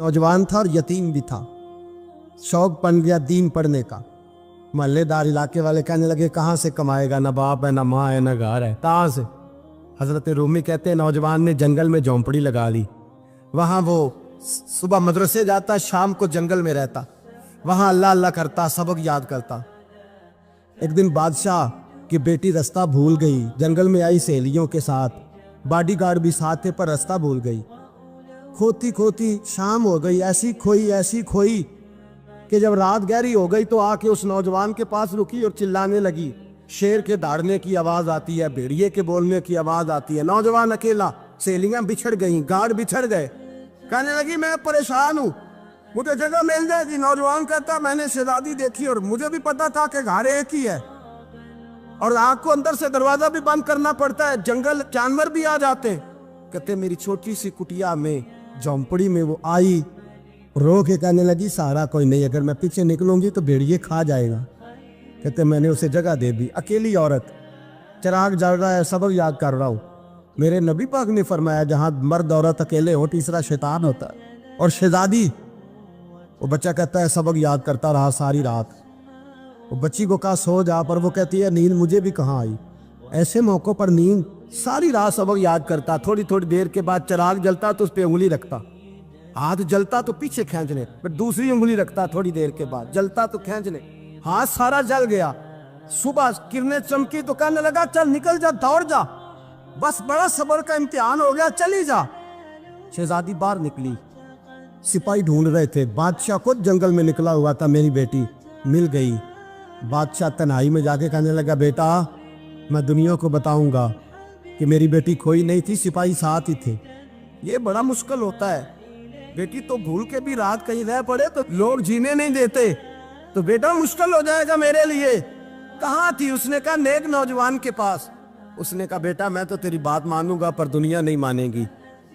नौजवान था और यतीम भी था। शौक बन गया दीन पढ़ने का। महल्लेदार इलाके वाले कहने लगे कहाँ से कमाएगा, ना बाप है, ना माँ है, ना घर है, कहाँ से। हजरत रूमी कहते हैं नौजवान ने जंगल में झोंपड़ी लगा ली। वहाँ वो सुबह मदरसे जाता, शाम को जंगल में रहता, वहाँ अल्लाह अल्लाह करता, सबक याद करता। एक दिन बादशाह की बेटी रास्ता भूल गई, जंगल में आई सहेलियों के साथ, बॉडीगार्ड भी साथ थे पर रास्ता भूल गई। खोती खोती शाम हो गई, ऐसी खोई कि जब रात गहरी हो गई तो आके उस नौजवान के पास रुकी और चिल्लाने लगी। शेर के दहाड़ने की आवाज आती है, भेड़िए के बोलने की आवाज आती है। नौजवान अकेला, सहेलियां बिछड़ गई, गार्ड बिछड़ गए। कहने लगी मैं परेशान हूँ, मुझे जगह मिल जाएगी। नौजवान कहता मैंने शहजादी देखी और मुझे भी पता था कि घर एक ही है और आग को अंदर से दरवाजा भी बंद करना पड़ता है, जंगल जानवर भी आ जाते हैं। कहते मेरी छोटी सी कुटिया में, झोंपड़ी में वो आई, रो के कहने लगी सहारा कोई नहीं, अगर मैं पीछे निकलूंगी तो भेड़िए खा जाएगा। कहते मैंने उसे जगह दे दी। अकेली औरत, चिराग जल रहा है, सबक याद कर रहा हूँ। मेरे नबी पाक ने फरमाया जहाँ मर्द औरत अकेले हो तीसरा शैतान होता है। और शहजादी, वो बच्चा कहता है सबक याद करता रहा सारी रात। वो बच्ची को कहा सो जा, पर वो कहती है नींद मुझे भी कहाँ आई। ऐसे मौक़ों पर नींद, सारी रात सबक याद करता। थोड़ी थोड़ी देर के बाद चिराग जलता तो उस पर उंगली रखता, हाथ जलता तो पीछे खींचने, फिर दूसरी उंगली रखता, थोड़ी देर के बाद जलता तो खींचने, हाथ सारा जल गया। सुबह किरणें चमकी तो कहने लगा चल निकल जा, दौड़ जा, बस बड़ा सब्र का इम्तिहान हो गया, चली जा। शहजादी बाहर निकली, सिपाही ढूंढ रहे थे। बादशाह खुद जंगल में निकला हुआ था, मेरी बेटी मिल गई। बादशाह तन्हाई में जाके कहने लगा बेटा मैं दुनिया को बताऊंगा कि मेरी बेटी खोई नहीं थी, सिपाही साथ ही थे। ये बड़ा मुश्किल होता है, बेटी तो भूल के भी रात कहीं रह पड़े तो लोग जीने नहीं देते, तो बेटा मुश्किल हो जाएगा मेरे लिए। कहाँ थी? उसने कहा नेक नौजवान के पास। उसने कहा बेटा मैं तो तेरी बात मानूंगा पर दुनिया नहीं मानेगी।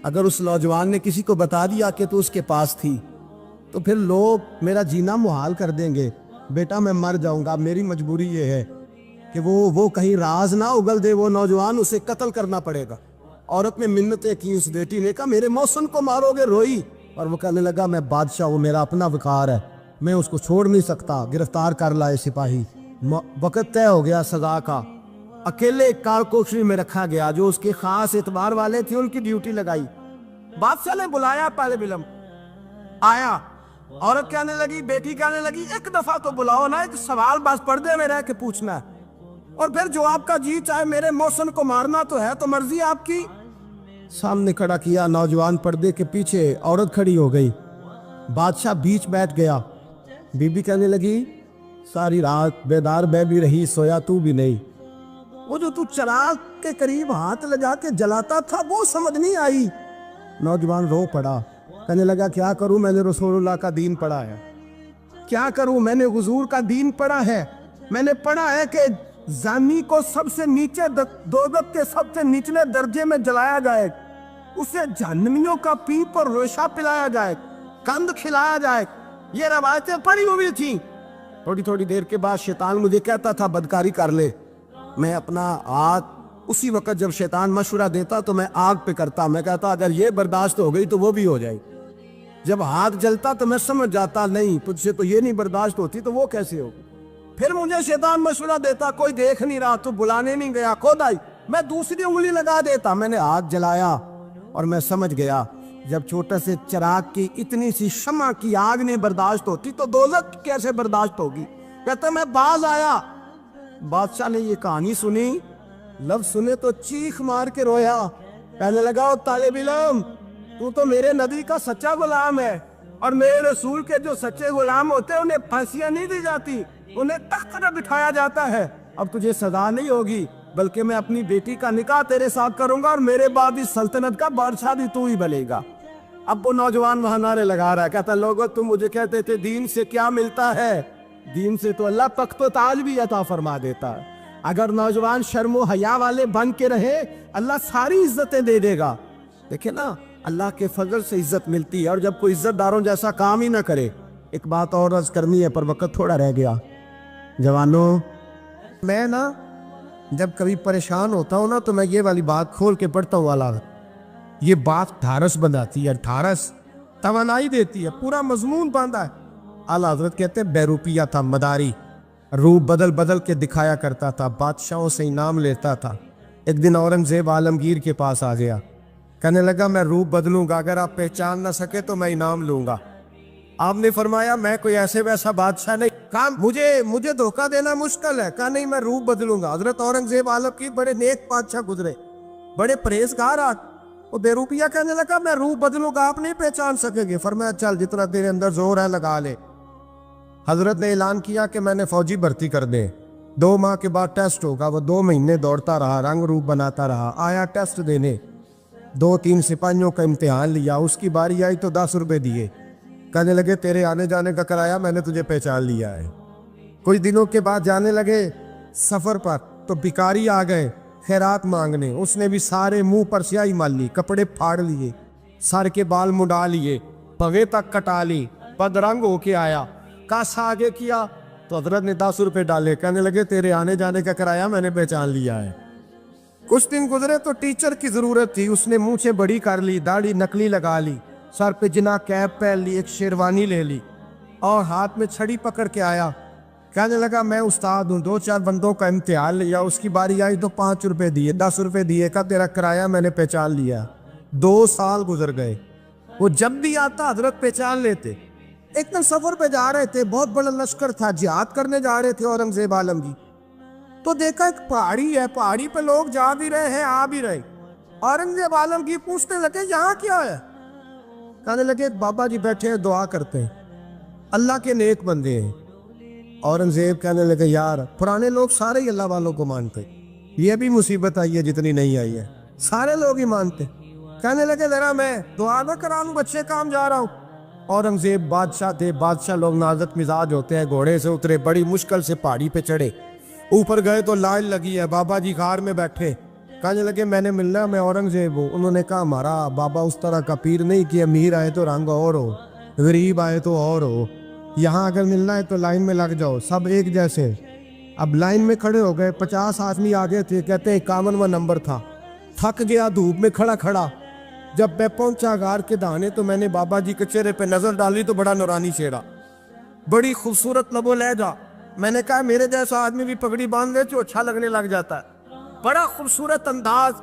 अगर उस नौजवान ने किसी को बता दिया कि तू उसके पास थी तो फिर लोग मेरा जीना मुहाल कर देंगे। बेटा मैं मर जाऊंगा, मेरी मजबूरी ये है कि वो कहीं राज ना उगल दे वो नौजवान, उसे कत्ल करना पड़ेगा। औरत ने मिन्नतें की, उस बेटी ने कहा मेरे मौसम को मारोगे, रोई। और वो कहने लगा मैं बादशाह, वो मेरा अपना वकार है, मैं उसको छोड़ नहीं सकता। गिरफ्तार कर लाए सिपाही। वक्त तय हो गया सजा का। अकेले कारकोशरी में रखा गया, जो उसके खास एतबार वाले थे उनकी ड्यूटी लगाई। बादशाह ने बुलाया, पहले बिलम आया। औरत कहने लगी, बेटी कहने लगी एक दफा तो बुलाओ ना, एक सवाल बस पर्दे में रह के पूछना है और फिर जो आपका जी चाहे, मेरे मौसम को मारना तो है, तो मर्जी आपकी। सामने खड़ा किया, नौजवान पर्दे के पीछे, औरत खड़ी हो गई। बादशाह बीच बैठ गया। बीबी कहने लगी सारी रात बेदार मैं भी रही, सोया तू भी नहीं। वो जो तू चिराग के करीब हाथ लगा के जलाता था वो समझ नहीं आई। नौजवान रो पड़ा, कहने लगा क्या करूं, मैंने रसूलुल्लाह का दीन पढ़ा है, क्या करूं, मैंने हुजूर का दीन पढ़ा है। मैंने पढ़ा है कि जानी को सबसे नीचे दोज़ख के सबसे निचले दर्जे में जलाया जाए, उसे जहन्नमियों का पीप और रेशा पिलाया जाए, कंद खिलाया जाए। ये रवायतें पड़ी हुई थी। थोड़ी थोड़ी देर के बाद शैतान मुझे कहता था बदकारी कर ले। मैं अपना हाथ उसी वक्त जब शैतान मशवरा देता तो मैं आग पे करता। मैं कहता अगर ये बर्दाश्त हो गई तो वो भी हो जाएगी। जब हाथ जलता तो मैं समझ जाता नहीं तुझसे तो ये नहीं बर्दाश्त होती तो वो कैसे होगी। फिर मुझे शैतान मशवरा देता कोई देख नहीं रहा, तो बुलाने नहीं गया, खुद आई, मैं दूसरी उंगली लगा देता। मैंने हाथ जलाया और मैं समझ गया जब छोटे से चिराग की इतनी सी शमा की आग नहीं बर्दाश्त होती तो दोज़ख कैसे बर्दाश्त होगी। कहता मैं बाज आया। बादशाह ने ये कहानी सुनी, लफ्ज सुने तो चीख मार के रोया। कहने लगा तालिब इल्म तू तो मेरे नबी का सच्चा गुलाम है, और मेरे रसूल के जो सच्चे गुलाम होते हैं उन्हें फांसियां नहीं दी जाती, उन्हें तख्त पर बिठाया जाता है। अब तुझे सजा नहीं होगी बल्कि मैं अपनी बेटी का निकाह तेरे साथ करूंगा और मेरे बाद इस सल्तनत का बादशाह भी तू ही बनेगा। अब वो नौजवान वहां नारे लगा रहा है, कहता लोगों तुम मुझे कहते थे दीन से क्या मिलता है, दीन से तो अल्लाह तख्त व ताज भी अता फरमा देता है। अगर नौजवान शर्मो हया वाले बन के रहे अल्लाह सारी इज्जतें दे देगा। देखे ना अल्लाह के फजल से इज्जत मिलती है, और जब कोई इज्जतदारों जैसा काम ही ना करे। एक बात और अर्ज करनी है पर वक्त थोड़ा रह गया। जवानों मैं ना जब कभी परेशान होता हूँ ना तो मैं ये वाली बात खोल के पढ़ता हूँ वाला, ये बात ढारस बनाती है। ढारस توانائی دیتی ہے, پورا مضمون باندھا ہے. اعلیٰ حضرت کہتے ہیں بہروپیہ تھا, مداری, روپ بدل بدل کے دکھایا کرتا تھا, بادشاہوں سے انعام لیتا تھا. ایک دن اورنگزیب عالمگیر کے پاس آ گیا, کہنے لگا میں روپ بدلوں گا, اگر آپ پہچان نہ سکے تو میں انعام لوں گا. آپ نے فرمایا میں کوئی ایسے ویسا بادشاہ نہیں, کہا مجھے دھوکہ دینا مشکل ہے. کہا نہیں میں روپ بدلوں گا. حضرت اورنگزیب عالمگیر بڑے نیک بادشاہ گزرے, بڑے پرہیزگار. وہ بہروپیہ کہنے لگا میں روپ بدلوں گا, آپ نہیں پہچان سکیں گے. فرمایا چل جتنا تیرے اندر زور ہے لگا لے. حضرت نے اعلان کیا کہ میں نے فوجی بھرتی کر دیں, 2 ماہ کے بعد ٹیسٹ ہوگا. وہ 2 مہینے دوڑتا رہا, رنگ روپ بناتا رہا, آیا ٹیسٹ دینے, 2-3 سپاہیوں کا امتحان لیا. اس کی باری آئی تو 10 روپے دیے, کہنے لگے تیرے آنے جانے کا کرایہ میں نے تجھے پہچان لیا ہے. کچھ دنوں کے بعد جانے لگے سفر پر, تو بھکاری آ گئے خیرات مانگنے. اس نے بھی سارے منہ پر سیاہی مال لی, کپڑے پھاڑ لیے, سر کے بال مڈا لیے, پگے تک کٹا لی, بدرنگ ہو کے آیا. کاسا آگے کیا تو حضرت نے 10 روپے ڈالے, کہنے لگے تیرے آنے جانے کا کرایہ میں نے پہچان لیا ہے. کچھ دن گزرے تو ٹیچر کی ضرورت تھی. اس نے مونچھیں بڑی کر لی, داڑھی نکلی لگا لی, سر پہ جنا کیپ پہن لی, ایک شیروانی لے لی اور ہاتھ میں چھڑی پکڑ کے آیا. کہنے لگا میں استاد ہوں, 2-4 بندوں کا امتحان لیا. اس کی باری آئی تو 5 روپے دیے, 10 روپے دیے, کہا تیرا کرایہ میں نے پہچان لیا. 2 سال گزر گئے. وہ جب بھی آتا حضرت پہچان لیتے. ایک دن سفر پہ جا رہے تھے, بہت بڑا لشکر تھا, جہاد کرنے جا رہے تھے اورنگزیب عالمگیر. تو دیکھا ایک پہاڑی ہے, پہاڑی پہ لوگ جا بھی رہے ہیں آ بھی رہے. اورنگزیب عالمگیر پوچھنے لگے یہاں کیا ہے؟ کہنے لگے بابا جی بیٹھے ہیں دعا کرتے ہیں, اللہ کے نیک بندے ہیں. اورنگزیب کہنے لگے یار پرانے لوگ سارے ہی اللہ والوں کو مانتے, یہ بھی مصیبت آئی ہے جتنی نہیں آئی ہے, سارے لوگ ہی مانتے. کہنے لگے ذرا میں دعا نہ کرا لوں, بچے کام جا رہا ہوں. اورنگزیب بادشاہ تھے, بادشاہ لوگ نازک مزاج ہوتے ہیں. گھوڑے سے اترے, بڑی مشکل سے پہاڑی پہ چڑھے, اوپر گئے تو لائن لگی ہے. بابا جی غار میں بیٹھے, کہنے لگے میں نے ملنا, میں اورنگزیب ہوں. انہوں نے کہا ہمارا بابا اس طرح کا پیر نہیں کہ امیر آئے تو رنگ اور ہو, غریب آئے تو اور ہو. یہاں اگر ملنا ہے تو لائن میں لگ جاؤ, سب ایک جیسے. اب لائن میں کھڑے ہو گئے, 50 آدمی آگے تھے, کہتے ہیں 51واں نمبر تھا. تھک گیا دھوپ میں کھڑا کھڑا. جب میں پہنچا غار کے دہانے تو میں نے بابا جی کے چہرے پہ نظر ڈالی تو بڑا نورانی چہرہ, بڑی خوبصورت لب و لہجہ. میں نے کہا میرے جیسا آدمی بھی پگڑی باندھ لے تو اچھا لگنے لگ جاتا ہے, بڑا خوبصورت انداز.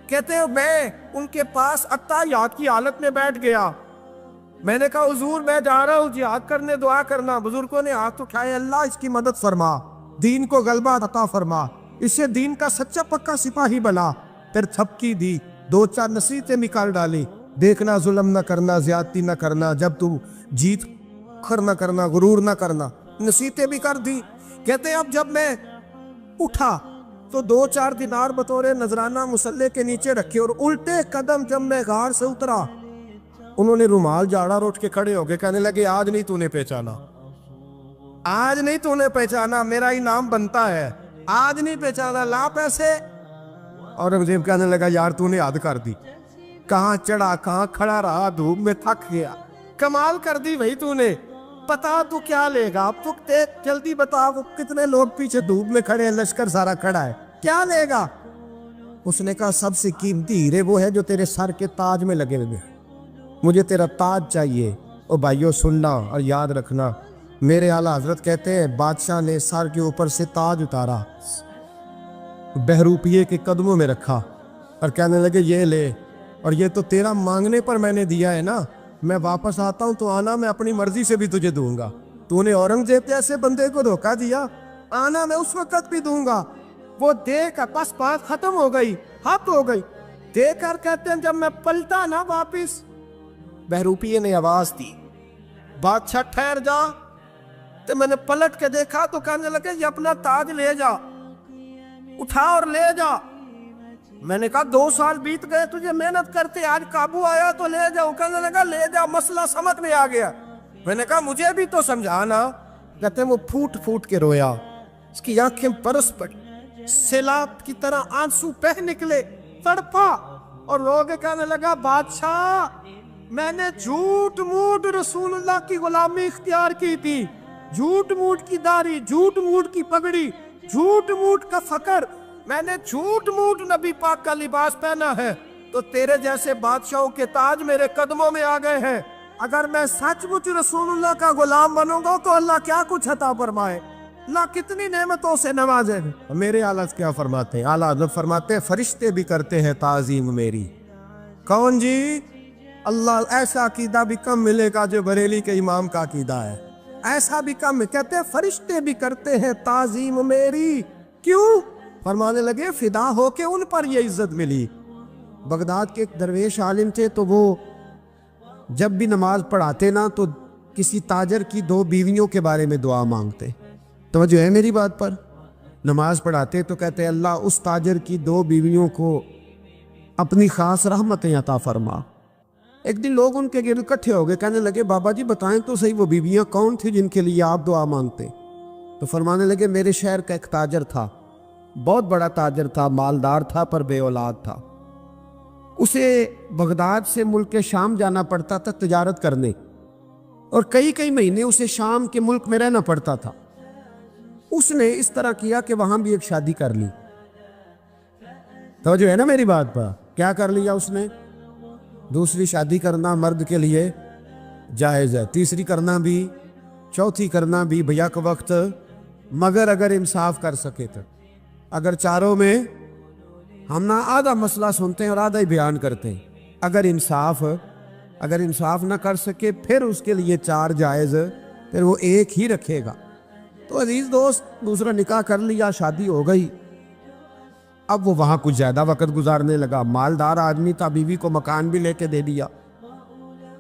کہتے ہیں میں ان کے پاس اتحیات کی حالت میں بیٹھ گیا. میں نے کہا حضور میں جا رہا ہوں جہاد کرنے, دعا کرنا. بزرگوں نے ہاتھ اٹھائے, اللہ اس کی مدد فرما, دین کو غلبہ عطا فرما, اسے دین کا سچا پکا سپاہی بنا. پھر تھپکی دی, 2-4 نصیحتیں نکال ڈالی, دیکھنا ظلم نہ کرنا, زیادتی نہ کرنا, جب تم جیت کر نہ کرنا, غرور نہ کرنا, نصیحتیں بھی کر دی. کہتے ہیں اب جب میں اٹھا تو 2-4 دینار بطور نذرانہ مسلح کے نیچے رکھے, اور الٹے قدم جب میں غار سے اترا انہوں نے رومال جھاڑا اور اٹھ کے کھڑے ہو گئے. کہنے لگے آج نہیں تو نے پہچانا, آج نہیں تو نے پہچانا, میرا انعام بنتا ہے, آج نہیں پہچانا, لا پیسے. اورنگزیب کہنے لگا یار تو نے حد کر دی, کہاں چڑھا کہاں کھڑا رہا, دھوپ میں تھک گیا, کمال کر دی بھائی تو نے. پتا تو کیا لے گا, اب تو جلدی بتا, وہ کتنے لوگ پیچھے دھوپ میں کھڑے ہیں, لشکر سارا کھڑا ہے, کیا لے گا؟ اس نے کہا سب سے قیمتی ہیرے وہ ہے جو تیرے سر کے تاج میں لگے ہوئے, مجھے تیرا تاج چاہیے. او بھائیو سننا اور یاد رکھنا, میرے اعلیٰ حضرت کہتے ہیں بادشاہ نے سر کے اوپر سے تاج اتارا, بہروپیے کے قدموں میں رکھا اور کہنے لگے یہ لے, اور یہ تو تیرا مانگنے پر میں نے دیا ہے نا, میں واپس آتا ہوں تو آنا میں اپنی مرضی سے بھی تجھے دوں گا. تو نے اورنگزیب جیسے بندے کو دھوکہ دیا, آنا میں اس وقت بھی دوں گا. وہ دے کر بس بات ختم ہو گئی, حق ہو گئی. دے کر کہتے ہیں جب میں پلٹا نا واپس, بہروپیے نے آواز دی بادشاہ ٹھہر جا. تو میں نے پلٹ کے دیکھا تو کہنے لگے یہ اپنا تاج لے جا, اٹھا اور لے جا. میں نے کہا 2 سال بیت گئے تجھے محنت کرتے, آج قابو آیا تو لے جاؤ. کہنے لگا لے جا, مسئلہ سمجھ میں آ گیا. میں نے کہا مجھے بھی تو سمجھانا. کہتے ہیں وہ پھوٹ پھوٹ کے رویا, اس کی آنکھیں برس پڑی, سیلاب کی طرح آنسو بہہ نکلے, تڑپا اور رو کے کہنے لگا بادشاہ میں نے جھوٹ موٹ رسول اللہ کی غلامی اختیار کی تھی, جھوٹ موٹ کی داڑھی, جھوٹ موٹ کی پگڑی, جھوٹ موٹ کا فقر, میں نے جھوٹ موٹ نبی پاک کا لباس پہنا ہے, تو تیرے جیسے بادشاہوں کے تاج میرے قدموں میں آ گئے ہیں. अगर मैं सचमुच रसूलुल्लाह का गुलाम बनूंगा तो अल्लाह क्या कुछ अता फरमाए, अल्लाह कितनी नेमतों से नवाजे। मेरे आला क्या फरमाते हैं, आला हज़रत फरमाते हैं फरिश्ते भी करते हैं ताज़ीम मेरी। कौन जी? अल्लाह। ऐसा अकीदा भी कम मिलेगा जो बरेली के इमाम का अकीदा है, ऐसा भी कम। कहते हैं फरिश्ते भी करते हैं ताज़ीम मेरी। क्यों? फरमाने लगे फिदा हो के उन पर ये इज्जत मिली। बगदाद के एक दरवेश आलिम थे, तो वो जब भी नमाज पढ़ाते ना तो किसी ताजर की 2 बीवियों के बारे में दुआ मांगते। तवज्जो है मेरी बात पर? नमाज पढ़ाते तो कहते अल्लाह उस ताजर की 2 बीवियों को अपनी खास रहमतें अता फरमा। एक दिन लोग उनके गिर्द इकट्ठे हो गए, कहने लगे बाबा जी बताएं तो सही वो बीवियां कौन थी जिनके लिए आप दुआ मांगते? तो फरमाने लगे मेरे शहर का एक ताजर था, बहुत बड़ा ताजर था, मालदार था पर बे औलाद था। उसे बगदाद से मुल्क शाम जाना पड़ता था तिजारत करने, और कई कई महीने उसे शाम के मुल्क में रहना पड़ता था। उसने इस तरह किया कि वहां भी एक शादी कर ली। तो जो है ना मेरी बात पर, क्या कर लिया उसने? दूसरी शादी करना मर्द के लिए जायज़ है, तीसरी करना भी, चौथी करना भी भैया के वक्त, मगर अगर इंसाफ कर सके तो। अगर चारों में हम ना आधा मसला सुनते हैं और आधा ही बयान करते हैं, अगर इंसाफ ना कर सके फिर उसके लिए 4 जायज़, फिर वो एक ही रखेगा। तो अजीज दोस्त, दूसरा निकाह कर लिया, शादी हो गई। अब वो वहाँ कुछ ज़्यादा वक्त गुजारने लगा, मालदार आदमी था, बीवी को मकान भी लेके दे दिया।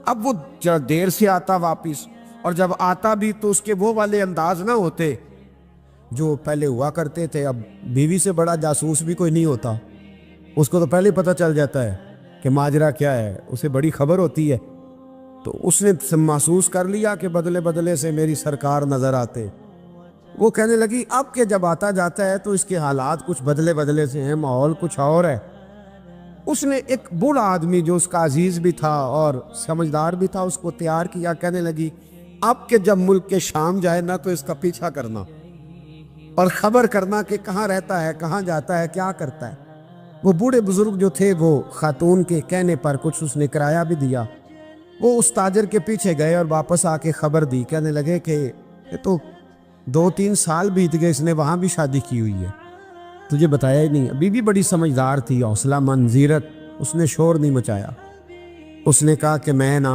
अब वो जरा देर से आता वापिस, और जब आता भी तो उसके वो वाले अंदाज ना होते जो पहले हुआ करते थे। अब बीवी से बड़ा जासूस भी कोई नहीं होता, उसको तो पहले पता चल जाता है कि माजरा क्या है, उसे बड़ी खबर होती है। तो उसने महसूस कर लिया कि बदले बदले से मेरी सरकार नज़र आते। वो कहने लगी अब के जब आता जाता है तो इसके हालात कुछ बदले बदले से हैं, माहौल कुछ और है। उसने एक बूढ़ा आदमी जो उसका अजीज़ भी था और समझदार भी था उसको तैयार किया। कहने लगी अब के जब मुल्क के शाम जाए ना तो इसका पीछा करना और ख़बर करना कि कहाँ रहता है, कहाँ जाता है, क्या करता है। वो बूढ़े बुजुर्ग जो थे वो खातून के कहने पर कुछ उसने किराया भी दिया। वो उस ताजर के पीछे गए और वापस आके खबर दी। कहने लगे कि ये तो 2-3 साल बीत गए, इसने वहाँ भी शादी की हुई है, तुझे बताया ही नहीं। बीवी बड़ी समझदार थी, हौसला मंद, ज़ीरत, उसने शोर नहीं मचाया। उसने कहा कि मैं ना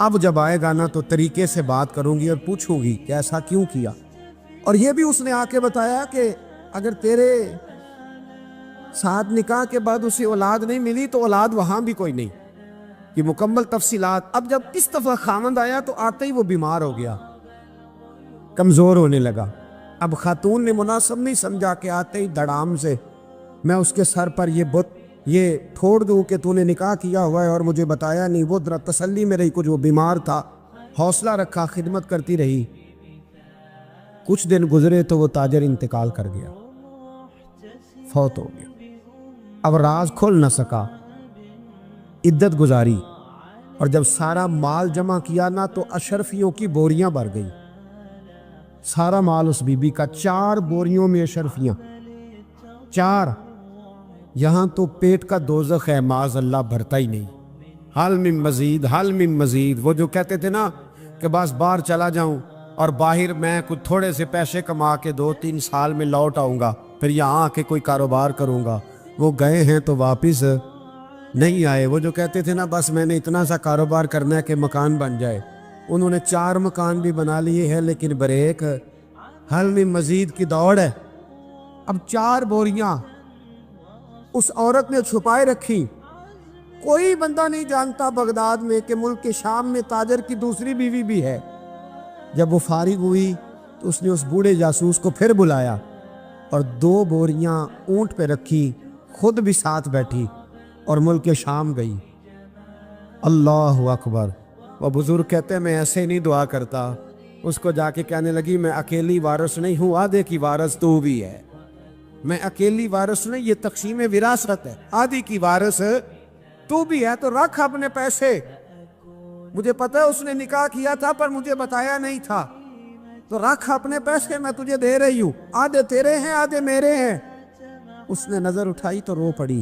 अब जब आएगा ना तो तरीके से बात करूँगी और पूछूंगी कि ऐसा क्यों किया। और ये भी उसने आके बताया कि अगर तेरे साथ निकाह के बाद उसे औलाद नहीं मिली तो औलाद वहाँ भी कोई नहीं, कि मुकम्मल तफसीलात। अब जब इस दफ़ा खामद आया तो आते ही वो बीमार हो गया, कमज़ोर होने लगा। अब खातून ने मुनासिब नहीं समझा कि आते ही धड़ाम से मैं उसके सर पर ये ठोड़ दूँ कि तूने निकाह किया हुआ है और मुझे बताया नहीं। वो जरा तसल्ली में रही, कुछ वो बीमार था, हौसला रखा, खिदमत करती रही। कुछ दिन गुजरे तो वो ताजर इंतकाल कर गया, फौत हो गया। अब राज खोल न सका, इद्दत गुजारी, और जब सारा माल जमा किया ना तो अशरफियों की बोरियां भर गई। सारा माल उस बीबी का, 4 बोरियों में अशरफियां, 4। यहाँ तो पेट का दोज़ख है, माज़ अल्लाह, भरता ही नहीं। हाल मिन मजीद, हाल मिन मजीद। वो जो कहते थे ना कि बस बाहर चला जाऊं और बाहर मैं कुछ थोड़े से पैसे कमा के 2-3 साल में लौट आऊँगा, फिर यहाँ आके कोई कारोबार करूँगा, वो गए हैं तो वापस नहीं आए। वो जो कहते थे ना बस मैंने इतना सा कारोबार करना है कि मकान बन जाए, उन्होंने 4 मकान भी बना लिए हैं, लेकिन ब्रेक हल में मजीद की दौड़ है। अब 4 बोरियां उस औरत ने छुपाए रखी। कोई बंदा नहीं जानता बगदाद में कि मुल्क के शाम में ताजर की दूसरी बीवी भी है। जब वो फारिग हुई तो उसने उस बूढ़े जासूस को फिर बुलाया और 2 बोरियां ऊंट पे रखी, खुद भी साथ बैठी और मुल्क के शाम गई। अल्लाह अकबर। वो बुजुर्ग कहते हैं मैं ऐसे नहीं दुआ करता। उसको जाके कहने लगी मैं अकेली वारिस नहीं हूँ, आधे की वारिस तू भी है। मैं अकेली वारिस नहीं, ये तक़सीम विरासत है, आधी की वारिस तू भी है। तो रख अपने पैसे, मुझे पता है उसने निकाह किया था पर मुझे बताया नहीं था, तो रख अपने पैसे, मैं तुझे दे रही हूँ, आधे तेरे हैं आधे मेरे हैं। उसने नजर उठाई तो रो पड़ी,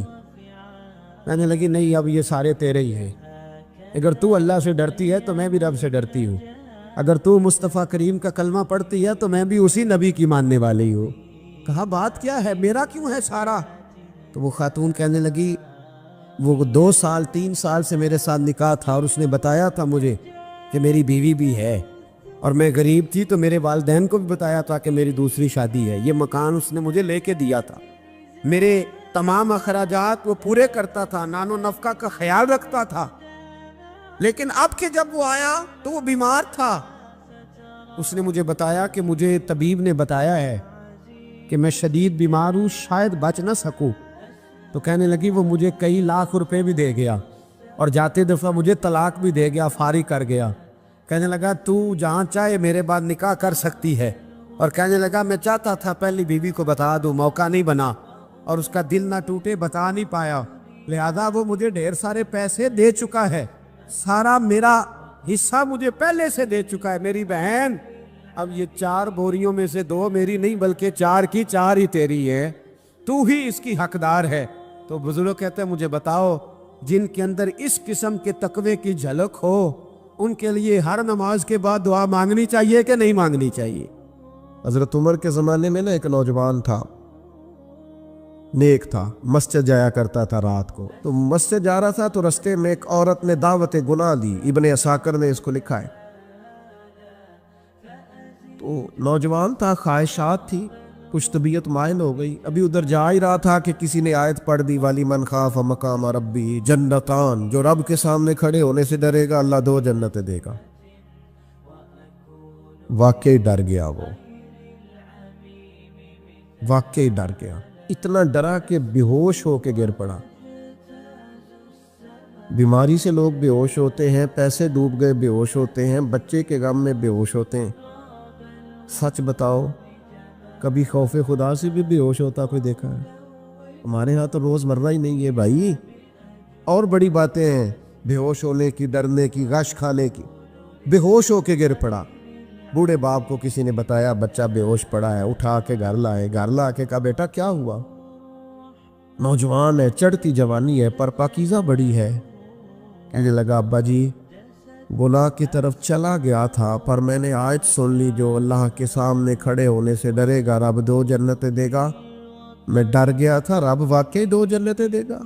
कहने लगी नहीं अब ये सारे तेरे ही हैं, اگر تو اللہ سے ڈرتی ہے تو میں بھی رب سے ڈرتی ہوں، اگر تو مصطفیٰ کریم کا کلمہ پڑھتی ہے تو میں بھی اسی نبی کی ماننے والی ہوں۔ کہا بات کیا ہے، میرا کیوں ہے سارا؟ تو وہ خاتون کہنے لگی وہ 2 سال 3 سال سے میرے ساتھ نکاح تھا اور اس نے بتایا تھا مجھے کہ میری بیوی بھی ہے، اور میں غریب تھی تو میرے والدین کو بھی بتایا تھا کہ میری دوسری شادی ہے۔ یہ مکان اس نے مجھے لے کے دیا تھا، میرے تمام اخراجات وہ پورے کرتا تھا، نان و نفقہ کا خیال رکھتا تھا، لیکن اب کہ جب وہ آیا تو وہ بیمار تھا۔ اس نے مجھے بتایا کہ مجھے طبیب نے بتایا ہے کہ میں شدید بیمار ہوں، شاید بچ نہ سکوں۔ تو کہنے لگی وہ مجھے کئی لاکھ روپے بھی دے گیا اور جاتے دفعہ مجھے طلاق بھی دے گیا، فارغ کر گیا۔ کہنے لگا تو جہاں چاہے میرے بعد نکاح کر سکتی ہے، اور کہنے لگا میں چاہتا تھا پہلی بیوی کو بتا دوں، موقع نہیں بنا اور اس کا دل نہ ٹوٹے، بتا نہیں پایا، لہذا وہ مجھے ڈھیر سارے پیسے دے چکا ہے، سارا میرا حصہ مجھے پہلے سے دے چکا ہے۔ میری بہن اب یہ 4 بوریوں میں سے 2 میری نہیں بلکہ 4 کی 4 ہی تیری ہے، تو ہی اس کی حقدار ہے۔ تو بزرگ کہتے ہیں مجھے بتاؤ جن کے اندر اس قسم کے تقوی کی جھلک ہو ان کے لیے ہر نماز کے بعد دعا مانگنی چاہیے کہ نہیں مانگنی چاہیے؟ حضرت عمر کے زمانے میں ایک نوجوان تھا، نیک تھا، مسجد جایا کرتا تھا رات کو۔ تو مسجد جا رہا تھا تو رستے میں ایک عورت نے دعوت گناہ دی، ابن عساکر نے اس کو لکھا ہے۔ تو نوجوان تھا، خواہشات تھی، کچھ طبیعت مائل ہو گئی، ابھی ادھر جا ہی رہا تھا کہ کسی نے آیت پڑھ دی والی من خاف مقام ربی جنتان، جو رب کے سامنے کھڑے ہونے سے ڈرے گا اللہ 2 جنتیں دے گا۔ واقعی ڈر گیا، وہ واقعی ڈر گیا، اتنا ڈرا کہ بے ہوش ہو کے گر پڑا۔ بیماری سے لوگ بے ہوش ہوتے ہیں، پیسے ڈوب گئے بے ہوش ہوتے ہیں، بچے کے غم میں بے ہوش ہوتے ہیں۔ سچ بتاؤ کبھی خوف خدا سے بھی بے ہوش ہوتا کوئی دیکھا ہے؟ ہمارے ہاں تو روز مرہ ہی نہیں ہے بھائی، اور بڑی باتیں ہیں بے ہوش ہونے کی، ڈرنے کی، غش کھانے کی۔ بے ہوش ہو کے گر پڑا، بوڑھے باپ کو کسی نے بتایا بچہ بے ہوش پڑا ہے، اٹھا کے گھر لائے، گھر لا کے کہا بیٹا کیا ہوا؟ نوجوان ہے، چڑھتی جوانی ہے پر پاکیزہ بڑی ہے۔ کہنے لگا ابا جی گناہ کی طرف چلا گیا تھا پر میں نے آیت سن لی جو اللہ کے سامنے کھڑے ہونے سے ڈرے گا رب 2 جنتیں دے گا، میں ڈر گیا تھا، رب واقعی 2 جنتیں دے گا۔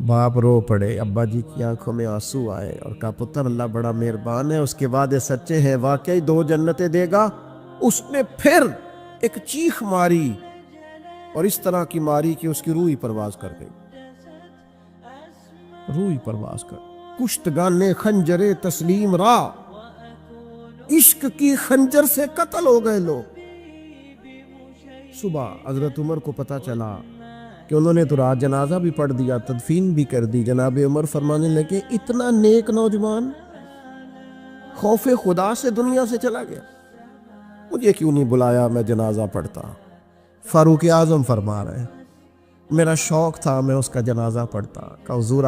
باپ رو پڑے، ابا جی کی آنکھوں میں آنسو آئے اور کہا پتر اللہ بڑا مہربان ہے، اس کے وعدے سچے ہیں، واقعی 2 جنتیں دے گا۔ اس نے پھر ایک چیخ ماری اور اس طرح کی ماری کہ اس کی روح ہی پرواز کر گئی، روح ہی پرواز کر۔ کشتگان خنجر تسلیم را، عشق کی خنجر سے قتل ہو گئے لوگ۔ صبح حضرت عمر کو پتہ چلا کہ انہوں نے تو رات جنازہ بھی پڑھ دیا، تدفین بھی کر دی۔ جناب عمر فرمانے لگے اتنا نیک نوجوان خوف خدا سے دنیا سے چلا گیا، مجھے کیوں نہیں بلایا میں جنازہ پڑھتا؟ فاروق اعظم فرما رہے ہیں میرا شوق تھا میں اس کا جنازہ پڑھتا۔ کہ حضور